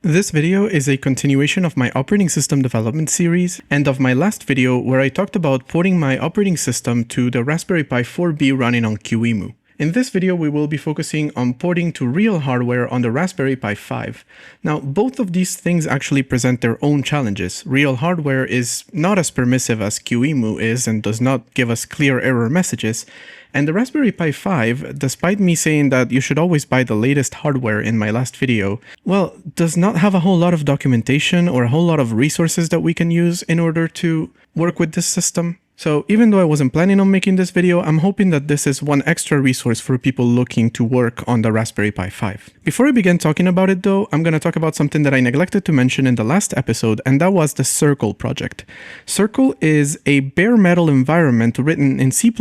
This video is a continuation of my operating system development series and of my last video where I talked about porting my operating system to the Raspberry Pi 4B running on QEMU. In this video, we will be focusing on porting to real hardware on the Raspberry Pi 5. Now, both of these things actually present their own challenges. Real hardware is not as permissive as QEMU is and does not give us clear error messages. And the Raspberry Pi 5, despite me saying that you should always buy the latest hardware in my last video, well, does not have a whole lot of documentation or a whole lot of resources that we can use in order to work with this system. So even though I wasn't planning on making this video, I'm hoping that this is one extra resource for people looking to work on the Raspberry Pi 5. Before I begin talking about it though, I'm going to talk about something that I neglected to mention in the last episode, and that was the Circle project. Circle is a bare metal environment written in C++,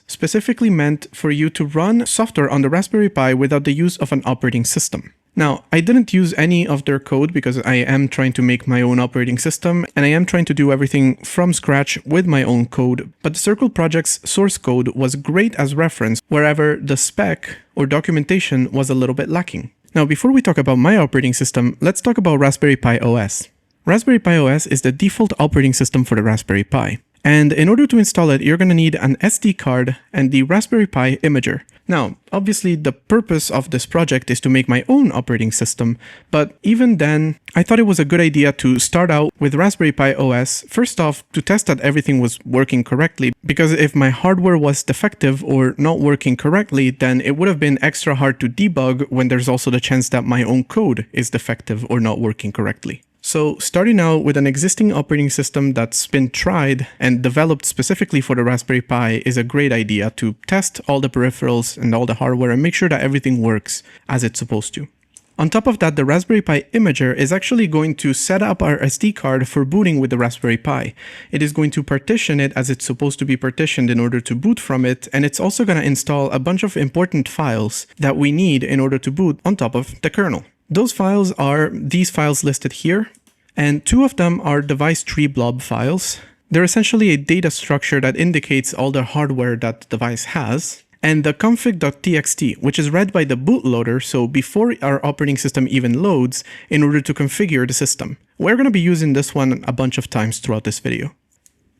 specifically meant for you to run software on the Raspberry Pi without the use of an operating system. Now, I didn't use any of their code because I am trying to make my own operating system and I am trying to do everything from scratch with my own code, but the Circle project's source code was great as reference wherever the spec or documentation was a little bit lacking. Now, before we talk about my operating system, let's talk about Raspberry Pi OS. Raspberry Pi OS is the default operating system for the Raspberry Pi. And in order to install it, you're going to need an SD card and the Raspberry Pi imager. Now, obviously, the purpose of this project is to make my own operating system, but even then, I thought it was a good idea to start out with Raspberry Pi OS, first off, to test that everything was working correctly, because if my hardware was defective or not working correctly, then it would have been extra hard to debug when there's also the chance that my own code is defective or not working correctly. So starting out with an existing operating system that's been tried and developed specifically for the Raspberry Pi is a great idea to test all the peripherals and all the hardware and make sure that everything works as it's supposed to. On top of that, the Raspberry Pi imager is actually going to set up our SD card for booting with the Raspberry Pi. It is going to partition it as it's supposed to be partitioned in order to boot from it, and it's also going to install a bunch of important files that we need in order to boot on top of the kernel. Those files are these files listed here, and two of them are device tree blob files. They're essentially a data structure that indicates all the hardware that the device has, and the config.txt, which is read by the bootloader, so before our operating system even loads, in order to configure the system. We're going to be using this one a bunch of times throughout this video.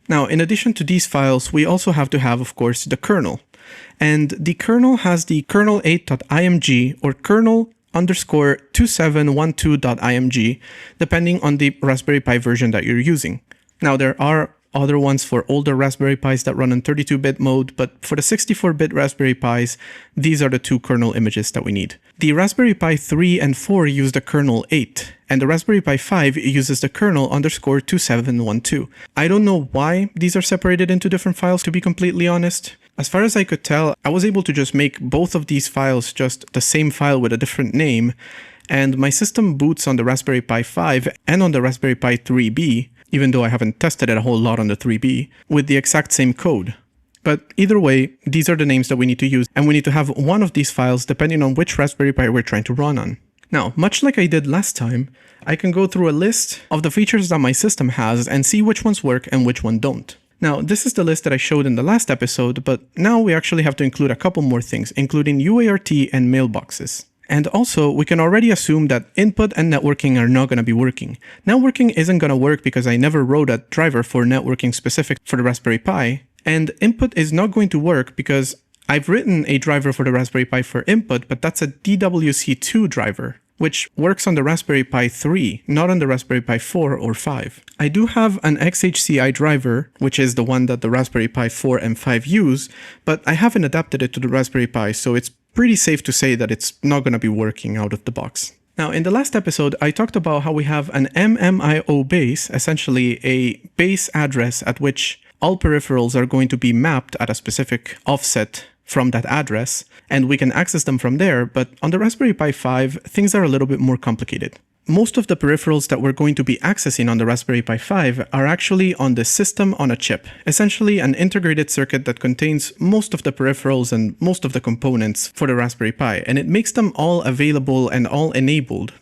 Now, in addition to these files, we also have to have, of course, the kernel. And the kernel has the kernel8.img or kernel_2712.img, depending on the Raspberry Pi version that you're using. Now, there are other ones for older Raspberry Pis that run in 32-bit mode, but for the 64-bit Raspberry Pis, these are the two kernel images that we need. The Raspberry Pi 3 and 4 use the kernel 8, and the Raspberry Pi 5 uses the kernel_2712. I don't know why these are separated into different files, to be completely honest. As far as I could tell, I was able to just make both of these files just the same file with a different name, and my system boots on the Raspberry Pi 5 and on the Raspberry Pi 3B, even though I haven't tested it a whole lot on the 3B, with the exact same code. But either way, these are the names that we need to use, and we need to have one of these files depending on which Raspberry Pi we're trying to run on. Now, much like I did last time, I can go through a list of the features that my system has and see which ones work and which ones don't. Now, this is the list that I showed in the last episode, but now we actually have to include a couple more things, including UART and mailboxes. And also, we can already assume that input and networking are not going to be working. Networking isn't going to work because I never wrote a driver for networking specific for the Raspberry Pi, and input is not going to work because I've written a driver for the Raspberry Pi for input, but that's a DWC2 driver, which works on the Raspberry Pi 3, not on the Raspberry Pi 4 or 5. I do have an XHCI driver, which is the one that the Raspberry Pi 4 and 5 use, but I haven't adapted it to the Raspberry Pi, so it's pretty safe to say that it's not going to be working out of the box. Now, in the last episode, I talked about how we have an MMIO base, essentially a base address at which all peripherals are going to be mapped at a specific offset from that address, and we can access them from there, but on the Raspberry Pi 5, things are a little bit more complicated. Most of the peripherals that we're going to be accessing on the Raspberry Pi 5 are actually on the system on a chip, essentially an integrated circuit that contains most of the peripherals and most of the components for the Raspberry Pi, and it makes them all available and all enabled.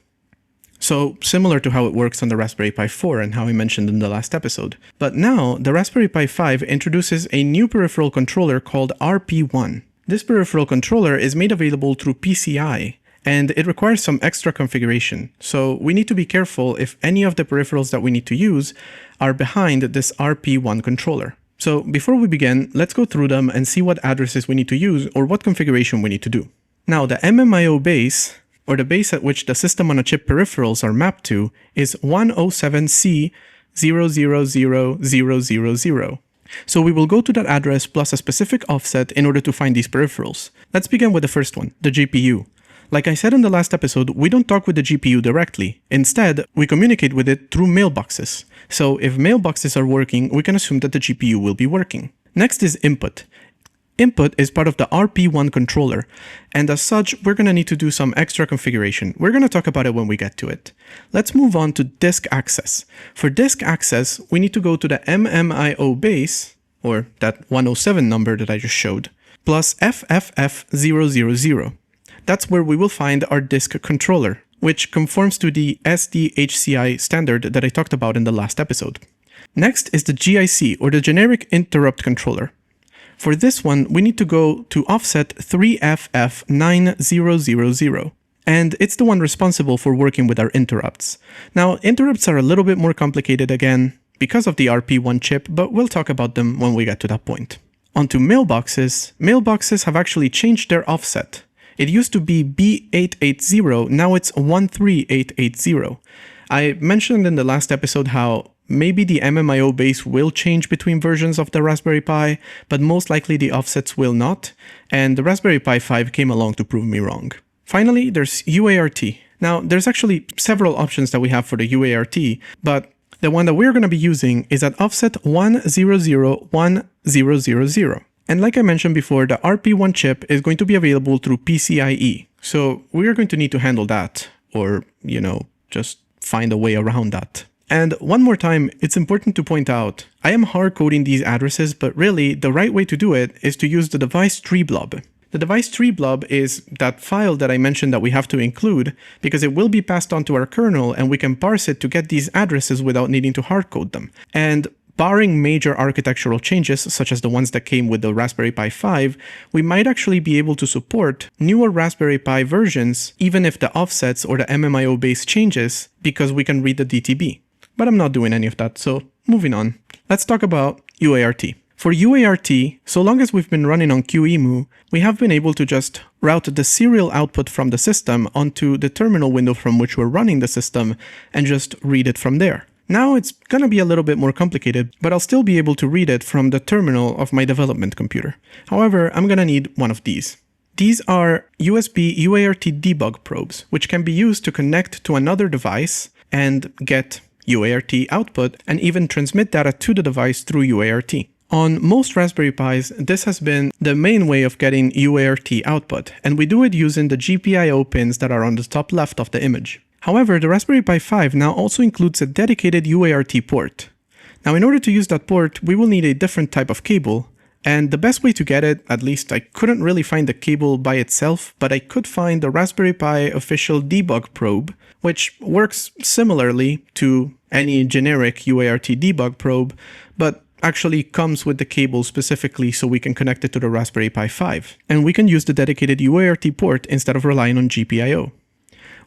So similar to how it works on the Raspberry Pi 4 and how I mentioned in the last episode. But now, the Raspberry Pi 5 introduces a new peripheral controller called RP1. This peripheral controller is made available through PCI, and it requires some extra configuration. So we need to be careful if any of the peripherals that we need to use are behind this RP1 controller. So before we begin, let's go through them and see what addresses we need to use or what configuration we need to do. Now, the MMIO base, or the base at which the system on a chip peripherals are mapped to, is 107C000000. So we will go to that address plus a specific offset in order to find these peripherals. Let's begin with the first one, the GPU. Like I said in the last episode, we don't talk with the GPU directly. Instead, we communicate with it through mailboxes. So if mailboxes are working, we can assume that the GPU will be working. Next is input. Input is part of the RP1 controller, and as such, we're going to need to do some extra configuration. We're going to talk about it when we get to it. Let's move on to disk access. For disk access, we need to go to the MMIO base, or that 107 number that I just showed, plus FFF000. That's where we will find our disk controller, which conforms to the SDHCI standard that I talked about in the last episode. Next is the GIC, or the generic interrupt controller. For this one, we need to go to offset 3FF9000, and it's the one responsible for working with our interrupts. Now, interrupts are a little bit more complicated again because of the RP1 chip, but we'll talk about them when we get to that point. Onto mailboxes. Mailboxes have actually changed their offset. It used to be B880, now it's 13880. I mentioned in the last episode how maybe the MMIO base will change between versions of the Raspberry Pi, but most likely the offsets will not, and the Raspberry Pi 5 came along to prove me wrong. Finally, there's UART. Now, there's actually several options that we have for the UART, but the one that we're going to be using is at offset 1001000. And like I mentioned before, the RP1 chip is going to be available through PCIe, so we're going to need to handle that, or, just find a way around that. And one more time, it's important to point out, I am hard coding these addresses, but really the right way to do it is to use the device tree blob. The device tree blob is that file that I mentioned that we have to include because it will be passed on to our kernel and we can parse it to get these addresses without needing to hard code them. And barring major architectural changes, such as the ones that came with the Raspberry Pi 5, we might actually be able to support newer Raspberry Pi versions, even if the offsets or the MMIO base changes, because we can read the DTB. But I'm not doing any of that, so moving on. Let's talk about UART. For UART, so long as we've been running on QEMU, we have been able to just route the serial output from the system onto the terminal window from which we're running the system and just read it from there. Now it's gonna be a little bit more complicated, but I'll still be able to read it from the terminal of my development computer. However, I'm gonna need one of these. These are USB UART debug probes, which can be used to connect to another device and get UART output and even transmit data to the device through UART. On most Raspberry Pis, this has been the main way of getting UART output, and we do it using the GPIO pins that are on the top left of the image. However, the Raspberry Pi 5 now also includes a dedicated UART port. Now, in order to use that port, we will need a different type of cable, and the best way to get it, at least I couldn't really find the cable by itself, but I could find the Raspberry Pi official debug probe, which works similarly to any generic UART debug probe, but actually comes with the cable specifically so we can connect it to the Raspberry Pi 5. And we can use the dedicated UART port instead of relying on GPIO.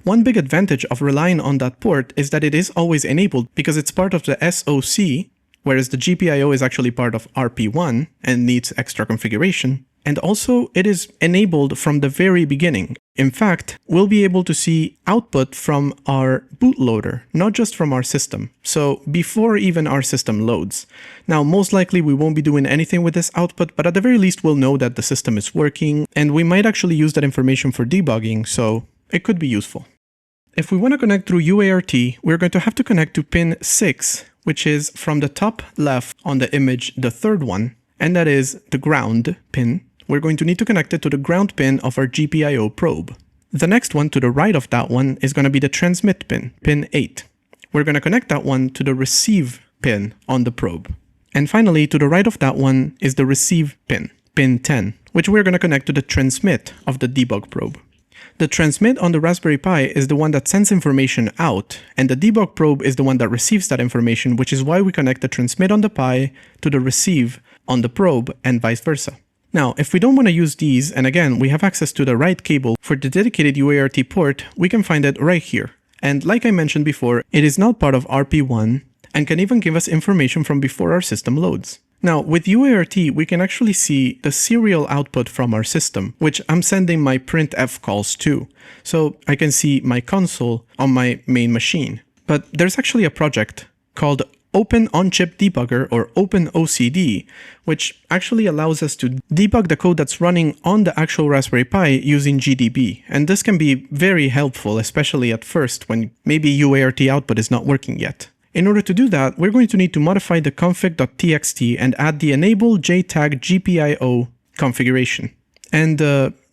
One big advantage of relying on that port is that it is always enabled because it's part of the SoC, whereas the GPIO is actually part of RP1 and needs extra configuration. And also, it is enabled from the very beginning. In fact, we'll be able to see output from our bootloader, not just from our system. So before even our system loads. Now, most likely we won't be doing anything with this output, but at the very least we'll know that the system is working, and we might actually use that information for debugging, so it could be useful. If we want to connect through UART, we're going to have to connect to pin 6, which is from the top left on the image, the third one, and that is the ground pin. We're going to need to connect it to the ground pin of our GPIO probe. The next one to the right of that one is going to be the transmit pin, pin 8. We're going to connect that one to the receive pin on the probe. And finally, to the right of that one is the receive pin, pin 10, which we're going to connect to the transmit of the debug probe. The transmit on the Raspberry Pi is the one that sends information out, and the debug probe is the one that receives that information, which is why we connect the transmit on the Pi to the receive on the probe and vice versa. Now, if we don't want to use these, and again, we have access to the right cable for the dedicated UART port, we can find it right here. And like I mentioned before, it is not part of RP1 and can even give us information from before our system loads. Now, with UART, we can actually see the serial output from our system, which I'm sending my printf calls to. So I can see my console on my main machine. But there's actually a project called Open On-Chip Debugger, or OpenOCD, which actually allows us to debug the code that's running on the actual Raspberry Pi using GDB. And this can be very helpful, especially at first when maybe UART output is not working yet. In order to do that, we're going to need to modify the config.txt and add the enable JTAG GPIO configuration. And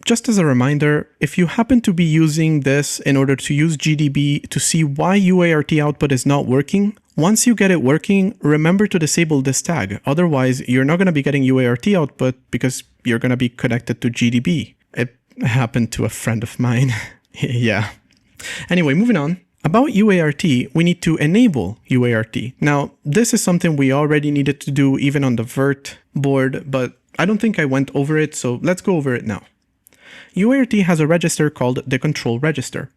just as a reminder, if you happen to be using this in order to use GDB to see why UART output is not working, once you get it working, remember to disable this tag. Otherwise, you're not going to be getting UART output because you're going to be connected to GDB. It happened to a friend of mine. Yeah. Anyway, moving on. About UART, we need to enable UART. Now, this is something we already needed to do even on the VERT board, but I don't think I went over it, so let's go over it now. UART has a register called the control register.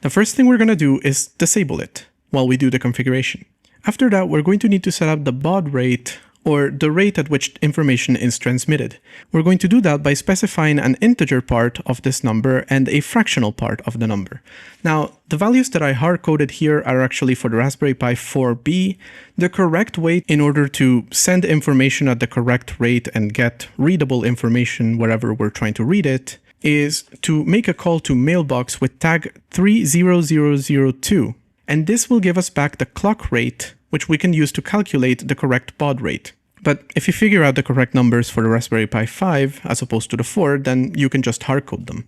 The first thing we're going to do is disable it while we do the configuration. After that, we're going to need to set up the baud rate, or the rate at which information is transmitted. We're going to do that by specifying an integer part of this number and a fractional part of the number. Now, the values that I hard-coded here are actually for the Raspberry Pi 4B. The correct way in order to send information at the correct rate and get readable information wherever we're trying to read it is to make a call to mailbox with tag 30002. And this will give us back the clock rate, which we can use to calculate the correct baud rate. But if you figure out the correct numbers for the Raspberry Pi 5 as opposed to the 4, then you can just hardcode them.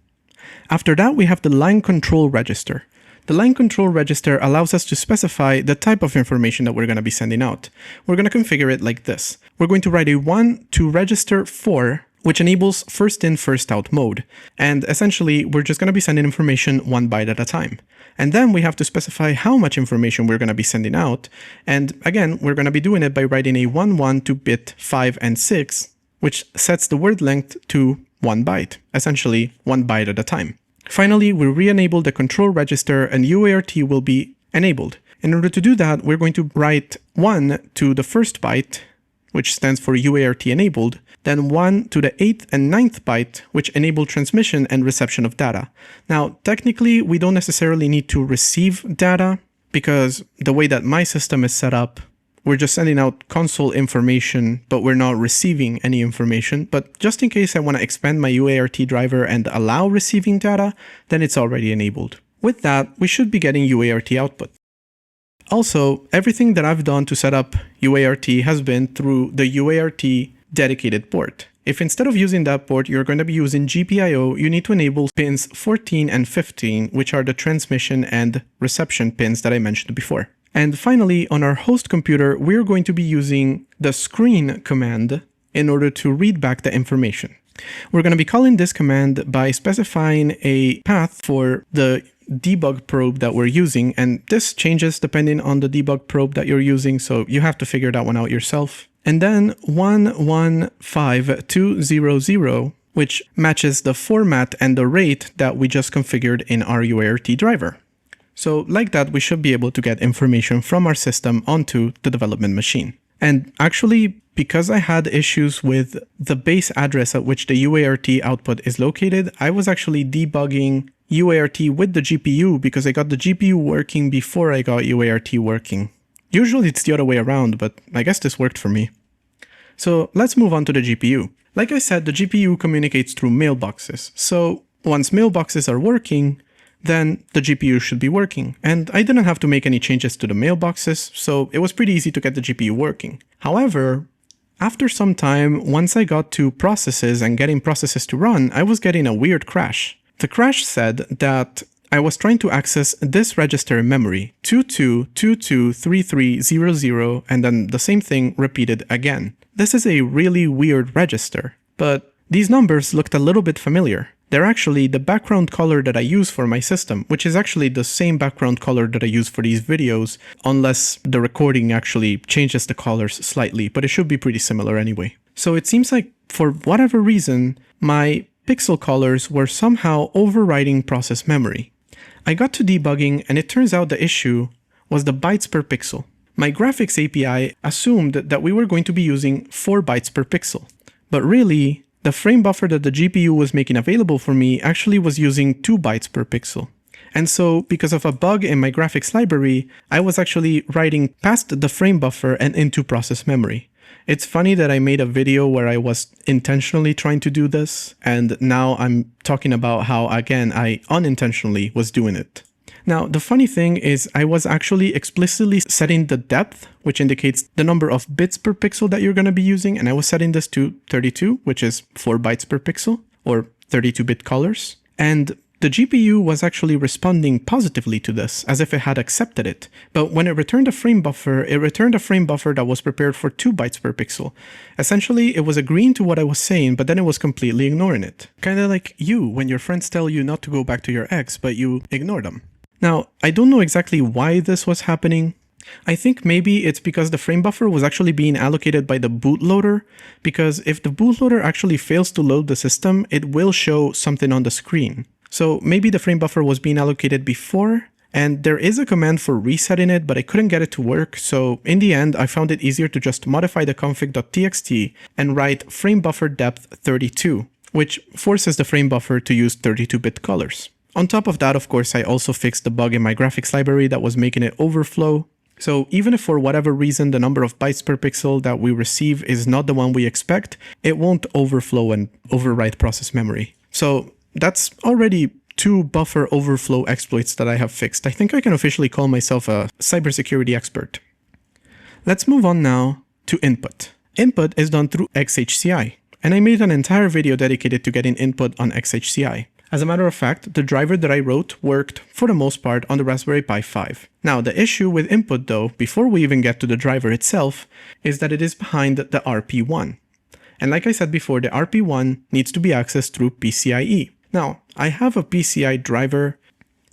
After that, we have the line control register. The line control register allows us to specify the type of information that we're going to be sending out. We're going to configure it like this. We're going to write a 1 to register 4, which enables first in, first out mode. And essentially, we're just going to be sending information 1 byte at a time. And then we have to specify how much information we're going to be sending out. And again, we're going to be doing it by writing a 1 to bit 5 and 6, which sets the word length to 1 byte, essentially 1 byte at a time. Finally, we re-enable the control register and UART will be enabled. In order to do that, we're going to write 1 to the first byte, which stands for UART enabled, then 1 to the 8th and 9th byte, which enable transmission and reception of data. Now, technically, we don't necessarily need to receive data because the way that my system is set up, we're just sending out console information, but we're not receiving any information. But just in case I want to expand my UART driver and allow receiving data, then it's already enabled. With that, we should be getting UART output. Also, everything that I've done to set up UART has been through the UART dedicated port. If instead of using that port, you're going to be using GPIO, you need to enable pins 14 and 15, which are the transmission and reception pins that I mentioned before. And finally, on our host computer, we're going to be using the screen command in order to read back the information. We're going to be calling this command by specifying a path for the debug probe that we're using, and this changes depending on the debug probe that you're using, so you have to figure that one out yourself. And then 115200, which matches the format and the rate that we just configured in our UART driver. So like that, we should be able to get information from our system onto the development machine. And actually, because I had issues with the base address at which the UART output is located, I was actually debugging UART with the GPU because I got the GPU working before I got UART working. Usually it's the other way around, but I guess this worked for me. So let's move on to the GPU. Like I said, the GPU communicates through mailboxes. So once mailboxes are working, then the GPU should be working. And I didn't have to make any changes to the mailboxes, so it was pretty easy to get the GPU working. However, after some time, once I got to processes and getting processes to run, I was getting a weird crash. The crash said that I was trying to access this register in memory, 22223300, and then the same thing repeated again. This is a really weird register, but these numbers looked a little bit familiar. They're actually the background color that I use for my system, which is actually the same background color that I use for these videos, unless the recording actually changes the colors slightly, but it should be pretty similar anyway. So it seems like for whatever reason, my pixel colors were somehow overriding process memory. I got to debugging and it turns out the issue was the bytes per pixel. My graphics API assumed that we were going to be using 4 bytes per pixel, but really, the frame buffer that the GPU was making available for me actually was using 2 bytes per pixel. And so, because of a bug in my graphics library, I was actually writing past the frame buffer and into process memory. It's funny that I made a video where I was intentionally trying to do this, and now I'm talking about how, again, I unintentionally was doing it. Now, the funny thing is I was actually explicitly setting the depth, which indicates the number of bits per pixel that you're going to be using, and I was setting this to 32, which is 4 bytes per pixel, or 32-bit colors. And the GPU was actually responding positively to this, as if it had accepted it. But when it returned a frame buffer, it returned a frame buffer that was prepared for 2 bytes per pixel. Essentially, it was agreeing to what I was saying, but then it was completely ignoring it. Kinda like you, when your friends tell you not to go back to your ex, but you ignore them. Now, I don't know exactly why this was happening. I think maybe it's because the frame buffer was actually being allocated by the bootloader, because if the bootloader actually fails to load the system, it will show something on the screen. So maybe the frame buffer was being allocated before, and there is a command for resetting it, but I couldn't get it to work, so in the end I found it easier to just modify the config.txt and write frame buffer depth 32, which forces the frame buffer to use 32-bit colors. On top of that, of course, I also fixed the bug in my graphics library that was making it overflow. So even if for whatever reason the number of bytes per pixel that we receive is not the one we expect, it won't overflow and overwrite process memory. So that's already 2 buffer overflow exploits that I have fixed. I think I can officially call myself a cybersecurity expert. Let's move on now to input. Input is done through XHCI, and I made an entire video dedicated to getting input on XHCI. As a matter of fact, the driver that I wrote worked, for the most part, on the Raspberry Pi 5. Now, the issue with input though, before we even get to the driver itself, is that it is behind the RP1. And like I said before, the RP1 needs to be accessed through PCIe. Now, I have a PCI driver.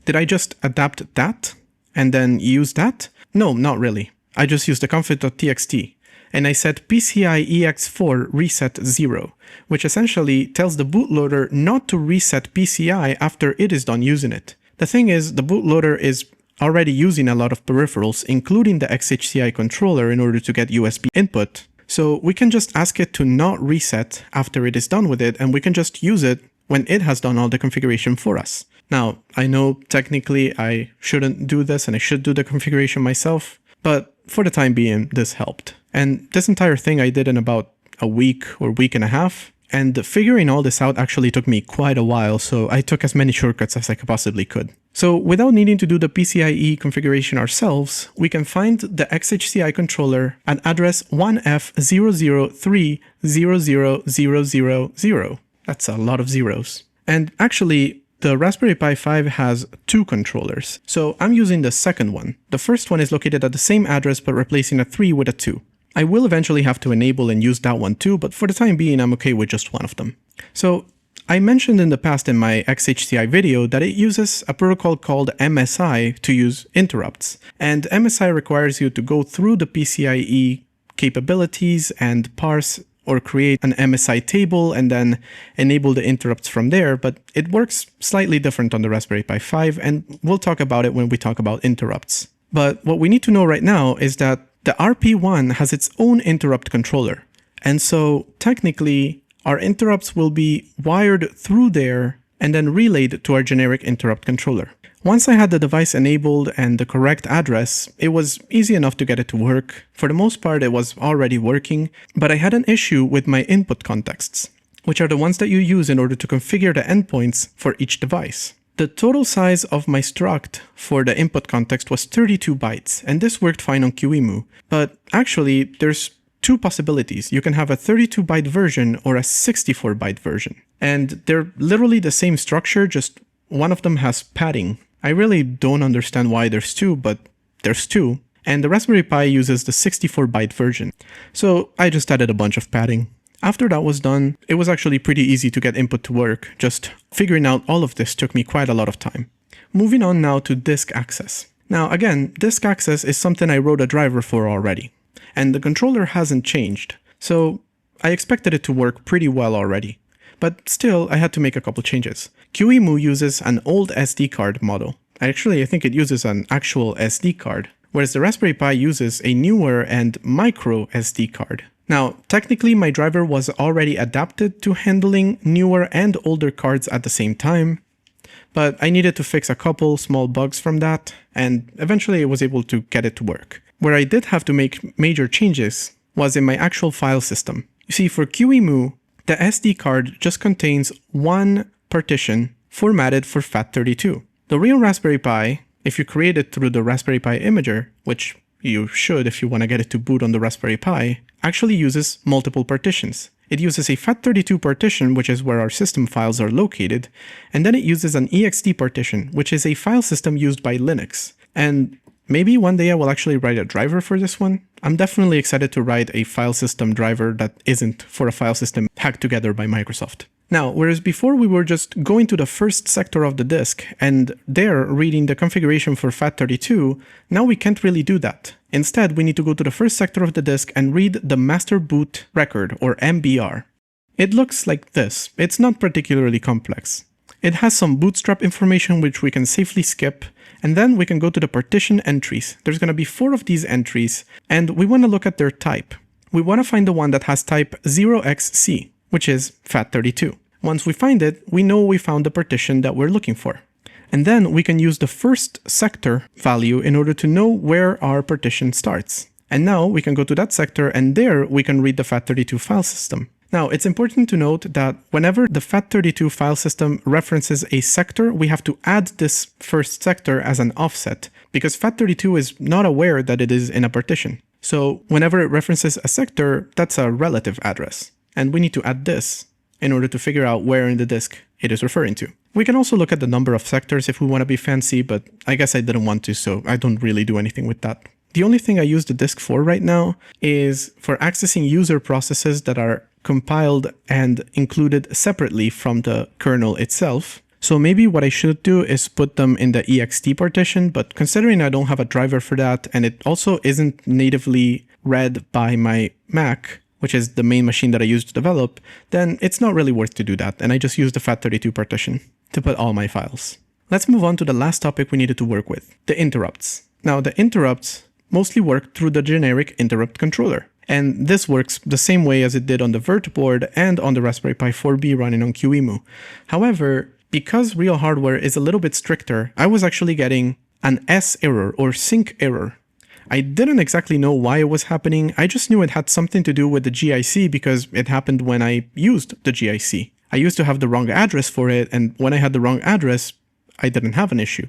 Did I just adapt that and then use that? No, not really. I just used the config.txt. And I set PCI EX4 reset 0, which essentially tells the bootloader not to reset PCI after it is done using it. The thing is, the bootloader is already using a lot of peripherals, including the XHCI controller, in order to get USB input. So we can just ask it to not reset after it is done with it, and we can just use it when it has done all the configuration for us. Now, I know technically I shouldn't do this and I should do the configuration myself, but for the time being, this helped. And this entire thing I did in about a week or week and a half, and figuring all this out actually took me quite a while, so I took as many shortcuts as I possibly could. So without needing to do the PCIe configuration ourselves, we can find the XHCI controller at address 1F003000000. That's a lot of zeros. And actually, the Raspberry Pi 5 has 2 controllers, so I'm using the second one. The first one is located at the same address but replacing a 3 with a 2. I will eventually have to enable and use that one too, but for the time being I'm okay with just one of them. So I mentioned in the past in my XHCI video that it uses a protocol called MSI to use interrupts, and MSI requires you to go through the PCIe capabilities and parse or create an MSI table and then enable the interrupts from there, but it works slightly different on the Raspberry Pi 5, and we'll talk about it when we talk about interrupts. But what we need to know right now is that the RP1 has its own interrupt controller, and so technically our interrupts will be wired through there and then relayed to our generic interrupt controller. Once I had the device enabled and the correct address, it was easy enough to get it to work. For the most part, it was already working, but I had an issue with my input contexts, which are the ones that you use in order to configure the endpoints for each device. The total size of my struct for the input context was 32 bytes, and this worked fine on QEMU. But actually, there's 2 possibilities. You can have a 32-byte version or a 64-byte version. And they're literally the same structure, just one of them has padding. I really don't understand why there's 2, but there's 2. And the Raspberry Pi uses the 64-byte version. So I just added a bunch of padding. After that was done, it was actually pretty easy to get input to work. Just figuring out all of this took me quite a lot of time. Moving on now to disk access. Now again, disk access is something I wrote a driver for already, and the controller hasn't changed. So I expected it to work pretty well already. But still, I had to make a couple changes. QEMU uses an old SD card model. Actually, I think it uses an actual SD card, whereas the Raspberry Pi uses a newer and micro SD card. Now, technically my driver was already adapted to handling newer and older cards at the same time, but I needed to fix a couple small bugs from that, and eventually I was able to get it to work. Where I did have to make major changes was in my actual file system. You see, for QEMU, the SD card just contains one partition formatted for FAT32. The real Raspberry Pi, if you create it through the Raspberry Pi Imager, which you should if you want to get it to boot on the Raspberry Pi, actually uses multiple partitions. It uses a FAT32 partition, which is where our system files are located, and then it uses an ext partition, which is a file system used by Linux. And maybe one day I will actually write a driver for this one. I'm definitely excited to write a file system driver that isn't for a file system hacked together by Microsoft. Now, whereas before we were just going to the first sector of the disk and there reading the configuration for FAT32, now we can't really do that. Instead, we need to go to the first sector of the disk and read the master boot record, or MBR. It looks like this. It's not particularly complex. It has some bootstrap information which we can safely skip, and then we can go to the partition entries. There's going to be 4 of these entries, and we want to look at their type. We want to find the one that has type 0xC, which is FAT32. Once we find it, we know we found the partition that we're looking for. And then we can use the first sector value in order to know where our partition starts. And now we can go to that sector, and there we can read the FAT32 file system. Now, it's important to note that whenever the FAT32 file system references a sector, we have to add this first sector as an offset, because FAT32 is not aware that it is in a partition. So whenever it references a sector, that's a relative address. And we need to add this in order to figure out where in the disk it is referring to. We can also look at the number of sectors if we want to be fancy, but I guess I didn't want to, so I don't really do anything with that. The only thing I use the disk for right now is for accessing user processes that are compiled and included separately from the kernel itself. So maybe what I should do is put them in the ext partition, but considering I don't have a driver for that, and it also isn't natively read by my Mac, which is the main machine that I use to develop, then it's not really worth to do that, and I just use the FAT32 partition to put all my files. Let's move on to the last topic we needed to work with, the interrupts. Now, the interrupts mostly work through the generic interrupt controller, and this works the same way as it did on the Vert board and on the Raspberry Pi 4B running on QEMU. However, because real hardware is a little bit stricter, I was actually getting an S error or sync error. I didn't exactly know why it was happening, I just knew it had something to do with the GIC because it happened when I used the GIC. I used to have the wrong address for it, and when I had the wrong address, I didn't have an issue.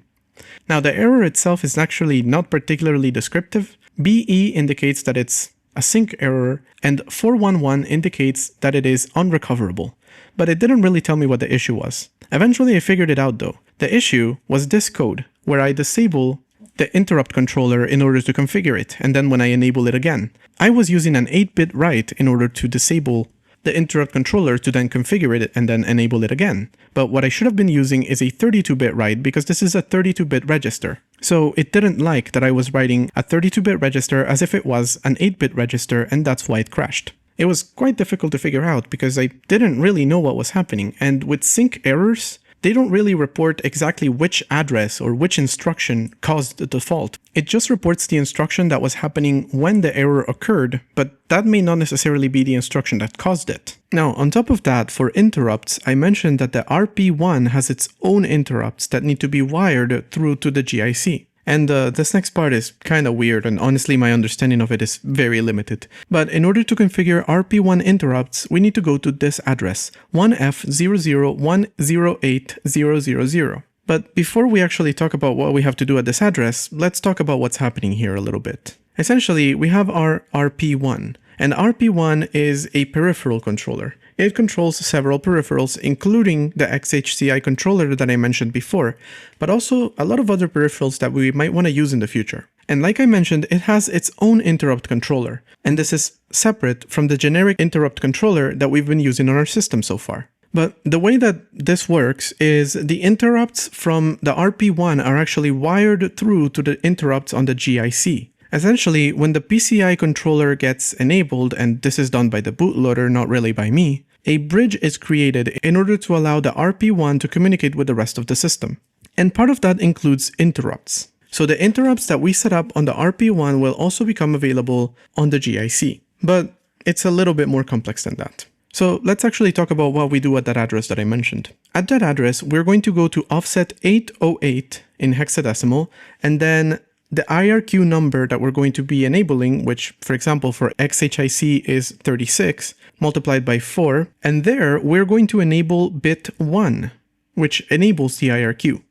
Now, the error itself is actually not particularly descriptive. BE indicates that it's a sync error, and 411 indicates that it is unrecoverable. But it didn't really tell me what the issue was. Eventually I figured it out though. The issue was this code, where I disable the interrupt controller in order to configure it, and then when I enable it again. I was using an 8-bit write in order to disable the interrupt controller to then configure it and then enable it again. But what I should have been using is a 32-bit write because this is a 32-bit register. So it didn't like that I was writing a 32-bit register as if it was an 8-bit register, and that's why it crashed. It was quite difficult to figure out because I didn't really know what was happening, and with sync errors, they don't really report exactly which address or which instruction caused the fault. It just reports the instruction that was happening when the error occurred, but that may not necessarily be the instruction that caused it. Now, on top of that, for interrupts, I mentioned that the RP1 has its own interrupts that need to be wired through to the GIC. And this next part is kind of weird, and honestly my understanding of it is very limited. But in order to configure RP1 interrupts, we need to go to this address, 1F0010800. But before we actually talk about what we have to do at this address, let's talk about what's happening here a little bit. Essentially, we have our RP1, and RP1 is a peripheral controller. It controls several peripherals, including the XHCI controller that I mentioned before, but also a lot of other peripherals that we might want to use in the future. And like I mentioned, it has its own interrupt controller, and this is separate from the generic interrupt controller that we've been using on our system so far. But the way that this works is the interrupts from the RP1 are actually wired through to the interrupts on the GIC. Essentially, when the PCI controller gets enabled, and this is done by the bootloader, not really by me, a bridge is created in order to allow the RP1 to communicate with the rest of the system. And part of that includes interrupts. So the interrupts that we set up on the RP1 will also become available on the GIC. But it's a little bit more complex than that. So let's actually talk about what we do at that address that I mentioned. At that address, we're going to go to offset 808 in hexadecimal, and then the IRQ number that we're going to be enabling, which for example for XHCI is 36, multiplied by 4, and there we're going to enable bit 1, which enables the IRQ.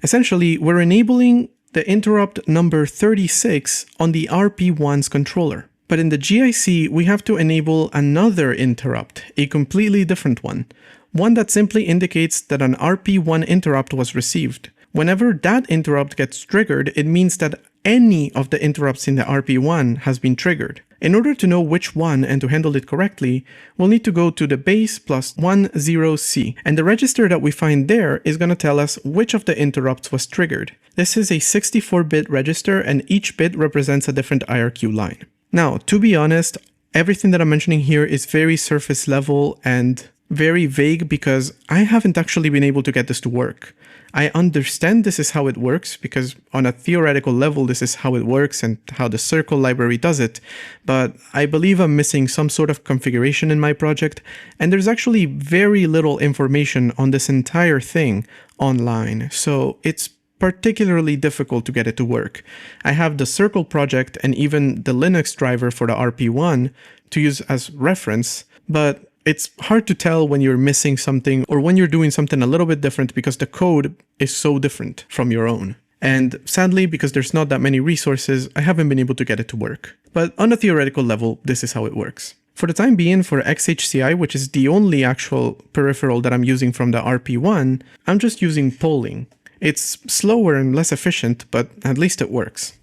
Essentially, we're enabling the interrupt number 36 on the RP1's controller. But in the GIC, we have to enable another interrupt, a completely different one that simply indicates that an RP1 interrupt was received. Whenever that interrupt gets triggered, it means that any of the interrupts in the RP1 has been triggered. In order to know which one and to handle it correctly, we'll need to go to the base plus 10C, and the register that we find there is going to tell us which of the interrupts was triggered. This is a 64-bit register, and each bit represents a different IRQ line. Now, to be honest, everything that I'm mentioning here is very surface level and very vague because I haven't actually been able to get this to work. I understand this is how it works because on a theoretical level this is how it works and how the Circle library does it, but I believe I'm missing some sort of configuration in my project, and there's actually very little information on this entire thing online, so it's particularly difficult to get it to work. I have the Circle project and even the Linux driver for the RP1 to use as reference, but it's hard to tell when you're missing something or when you're doing something a little bit different because the code is so different from your own. And sadly, because there's not that many resources, I haven't been able to get it to work. But on a theoretical level, this is how it works. For the time being, for XHCI, which is the only actual peripheral that I'm using from the RP1, I'm just using polling. It's slower and less efficient, but at least it works.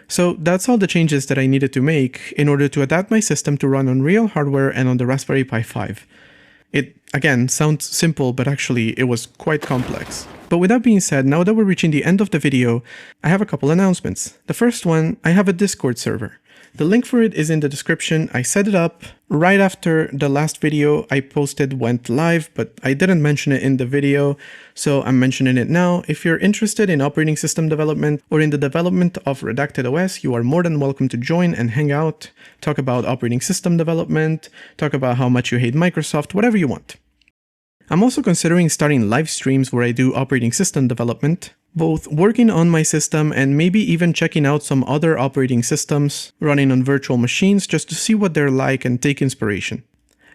So that's all the changes that I needed to make in order to adapt my system to run on real hardware and on the Raspberry Pi 5. It, again, sounds simple, but actually it was quite complex. But with that being said, now that we're reaching the end of the video, I have a couple announcements. The first one, I have a Discord server. The link for it is in the description. I set it up right after the last video I posted went live, but I didn't mention it in the video, so I'm mentioning it now. If you're interested in operating system development or in the development of Redacted OS, you are more than welcome to join and hang out, talk about operating system development, talk about how much you hate Microsoft, whatever you want. I'm also considering starting live streams where I do operating system development, both working on my system and maybe even checking out some other operating systems running on virtual machines just to see what they're like and take inspiration.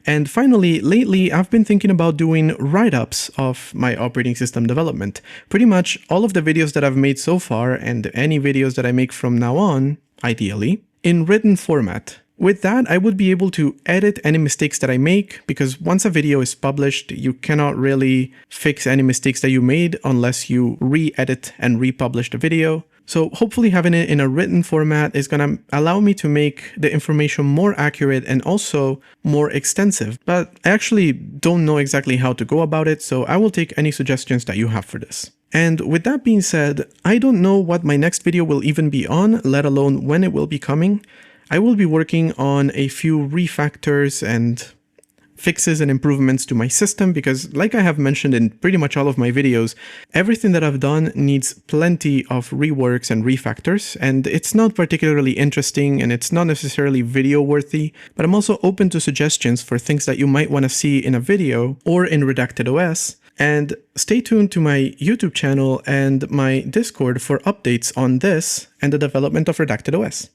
And finally, lately I've been thinking about doing write-ups of my operating system development. Pretty much all of the videos that I've made so far and any videos that I make from now on, ideally, in written format. With that, I would be able to edit any mistakes that I make, because once a video is published, you cannot really fix any mistakes that you made unless you re-edit and republish the video. So hopefully having it in a written format is going to allow me to make the information more accurate and also more extensive. But I actually don't know exactly how to go about it, so I will take any suggestions that you have for this. And with that being said, I don't know what my next video will even be on, let alone when it will be coming. I will be working on a few refactors and fixes and improvements to my system because, like I have mentioned in pretty much all of my videos, everything that I've done needs plenty of reworks and refactors, and it's not particularly interesting and it's not necessarily video worthy, but I'm also open to suggestions for things that you might want to see in a video or in Redacted OS. And stay tuned to my YouTube channel and my Discord for updates on this and the development of Redacted OS.